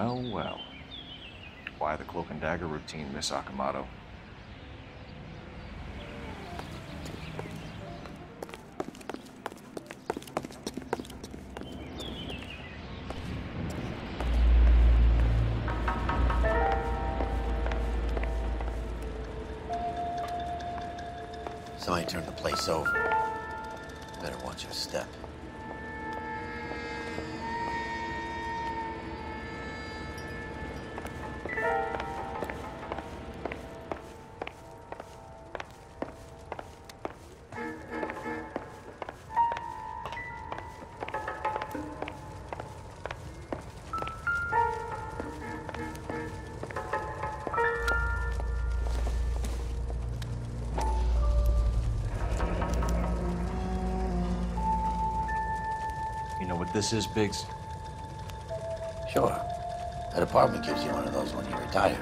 Well, well. Why the cloak and dagger routine, Miss Akamoto? Somebody turned the place over. Better watch your step. You know what this is, Biggs? Sure. That apartment gives you one of those when you retire.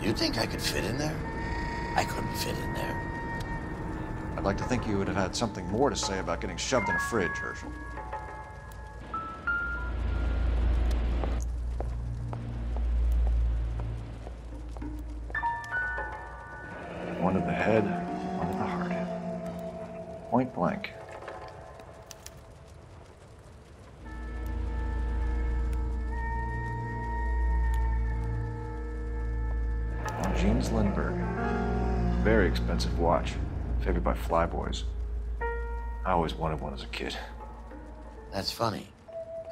Do you think I could fit in there? I couldn't fit in there. I'd like to think you would have had something more to say about getting shoved in a fridge, Herschel. One to the head, one to the heart. Point blank. James Lindbergh. Very expensive watch. Favored by flyboys. I always wanted one as a kid. That's funny.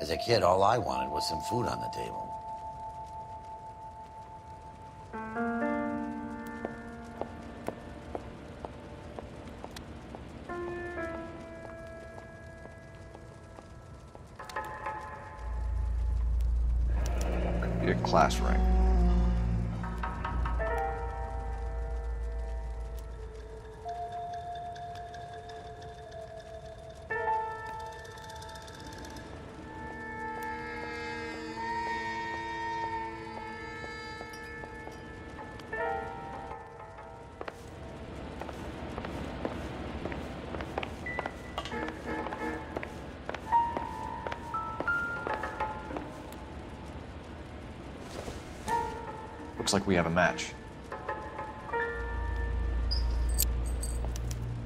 As a kid, all I wanted was some food on the table. Could be a class ring. Looks like we have a match.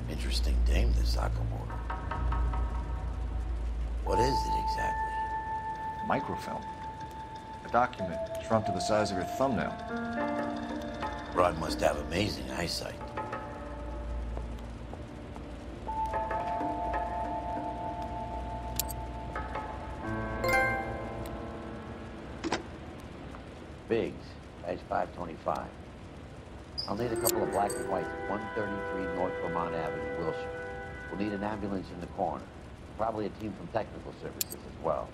Interesting dame, this Sakamoto. What is it exactly? Microfilm. A document shrunk to the size of your thumbnail. Broad must have amazing eyesight. Biggs, edge 525. I'll need a couple of black and whites at 133 North Vermont Avenue, Wilshire. We'll need an ambulance in the corner. Probably a team from technical services as well.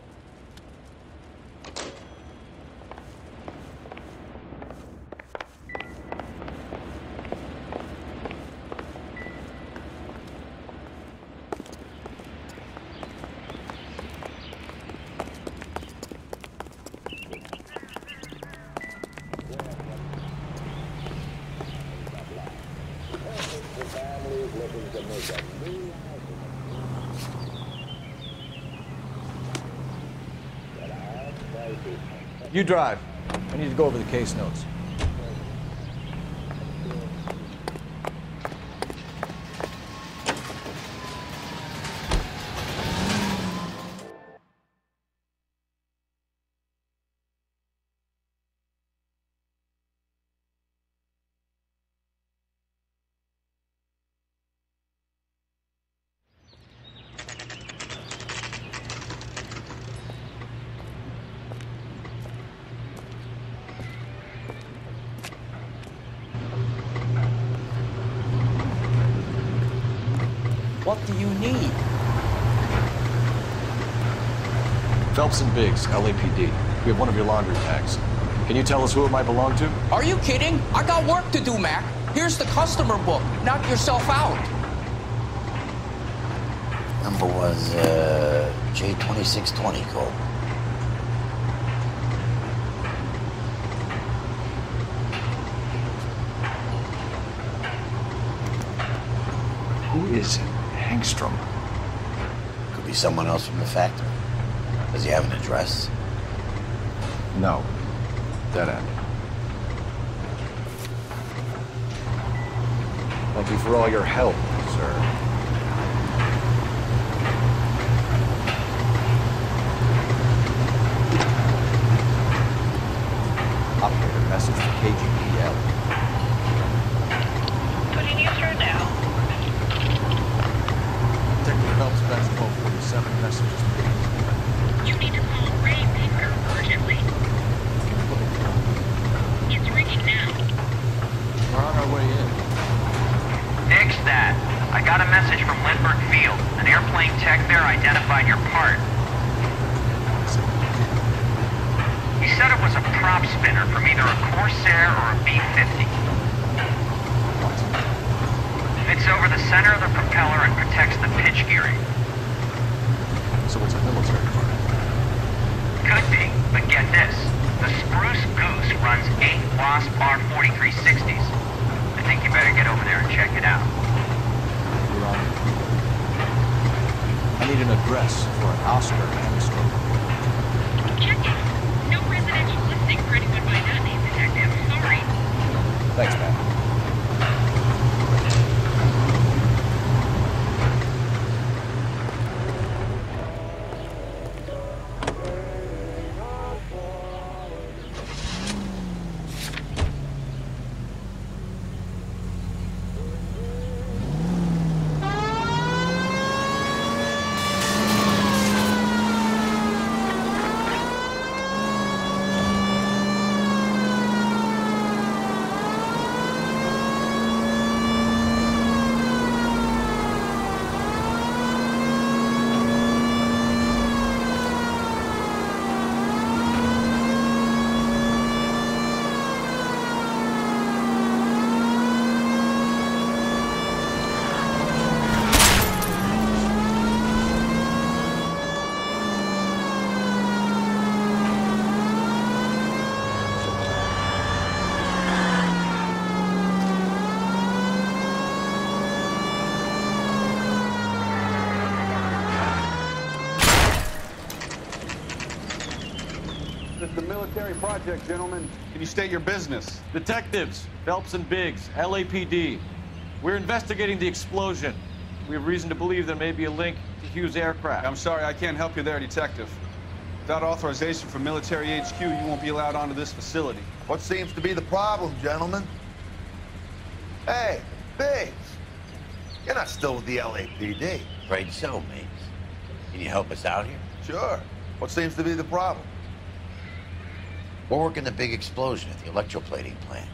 You drive. I need to go over the case notes. What do you need? Phelps and Biggs, LAPD. We have one of your laundry tags. Can you tell us who it might belong to? Are you kidding? I got work to do, Mac. Here's the customer book. Knock yourself out. Number was, J2620, Cole. Who is Hangstrom? Could be someone else from the factory. Does he have an address? No. Dead end. Thank you for all your help, sir. Operator message for KGPL. Putting you through now. Detective Phelps, batch 1247, messages please. You need to call Ray Baker urgently. It's ringing now. We're on our way in. Nix that. I got a message from Lindbergh Field. An airplane tech there identified your part. He said it was a prop spinner from either a Corsair or a B-50. Fits over the center of the propeller and protects the pitch gearing. So it's a military part. Could be, but get this. The Spruce Goose runs 8 Wasp R4360s. I think you better get over there and check it out. You're on. I need an address for an Oscar Hangstrom. Check it. No residential listing for anyone by that name, Detective. Sorry. Thanks, man. This is a military project, gentlemen. Can you state your business? Detectives, Phelps and Biggs, LAPD. We're investigating the explosion. We have reason to believe there may be a link to Hughes' aircraft. I'm sorry, I can't help you there, Detective. Without authorization from military HQ, you won't be allowed onto this facility. What seems to be the problem, gentlemen? Hey, Biggs. You're not still with the LAPD. Afraid so, mates. Can you help us out here? Sure. What seems to be the problem? We're working the big explosion at the electroplating plant.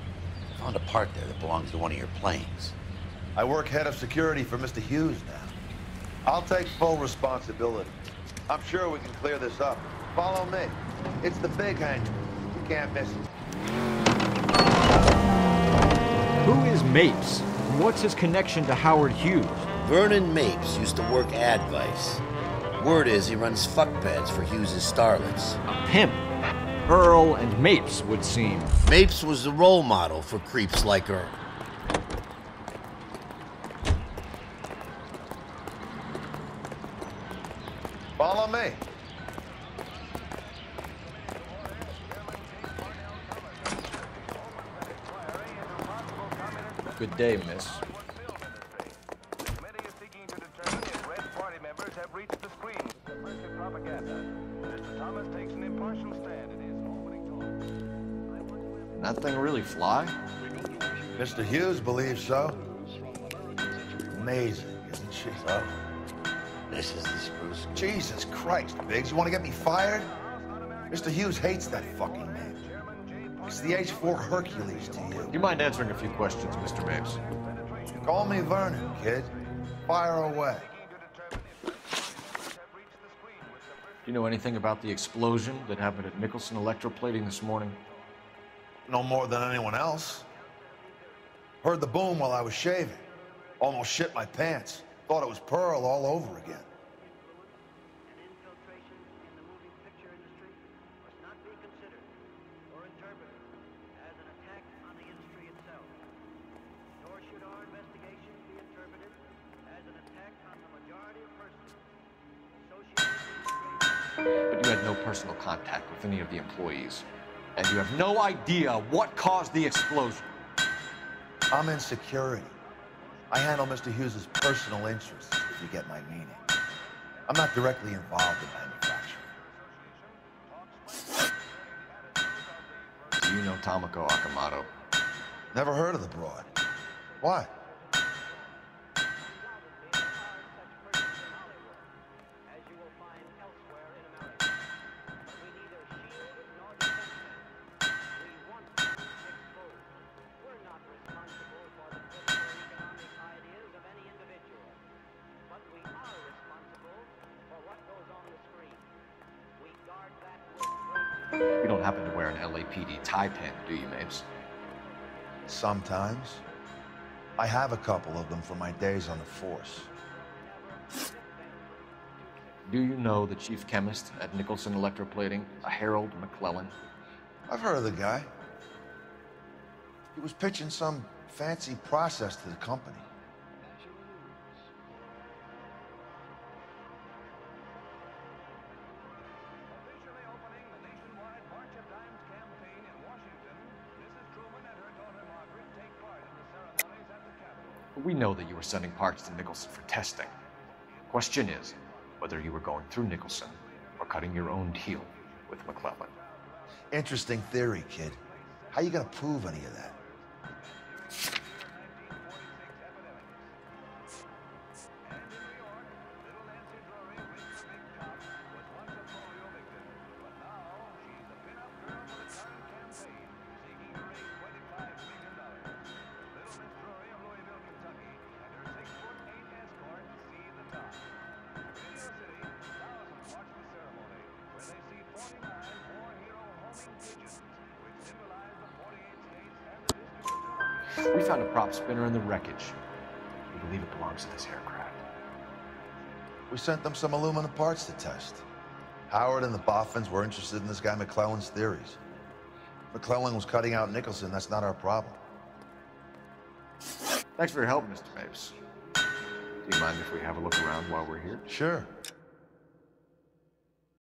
Found a part there that belongs to one of your planes. I work head of security for Mr. Hughes now. I'll take full responsibility. I'm sure we can clear this up. Follow me. It's the big hangar. You can't miss it. Who is Mapes? And what's his connection to Howard Hughes? Vernon Mapes used to work Advice. Word is he runs fuck pads for Hughes' starlets. A pimp. Earl and Mapes would seem. Mapes was the role model for creeps like Earl. Follow me. Good day, miss. That thing really fly? Mr. Hughes believes so. Amazing, isn't she? So, this is the Spruce. Jesus Christ, Biggs, you want to get me fired? Mr. Hughes hates that fucking man. It's the H-4 Hercules to you. You mind answering a few questions, Mr. Mapes? Call me Vernon, kid. Fire away. you know anything about the explosion that happened at Nicholson Electroplating this morning? No more than anyone else. Heard the boom while I was shaving. Almost shit my pants. Thought it was Pearl all over again. An infiltration in the moving picture industry must not be considered or interpreted as an attack on the industry itself. Nor should our investigation be interpreted as an attack on the majority of persons associated with the But you had no personal contact with any of the employees. And you have no idea what caused the explosion. I'm in security. I handle Mr. Hughes' personal interests, if you get my meaning. I'm not directly involved in manufacturing. Do you know Tomoko Akamoto? Never heard of the broad. Why? You don't happen to wear an LAPD tie pin, do you, Mapes? Sometimes. I have a couple of them from my days on the force. Do you know the chief chemist at Nicholson Electroplating, a Harold McClellan? I've heard of the guy. He was pitching some fancy process to the company. We know that you were sending parts to Nicholson for testing. Question is, whether you were going through Nicholson or cutting your own deal with McClellan. Interesting theory, kid. How you gonna prove any of that? We found a prop spinner in the wreckage. We believe it belongs to this aircraft. We sent them some aluminum parts to test. Howard and the Boffins were interested in this guy McClellan's theories. McClellan was cutting out Nicholson. That's not our problem. Thanks for your help, Mr. Mapes. Do you mind if we have a look around while we're here? Sure.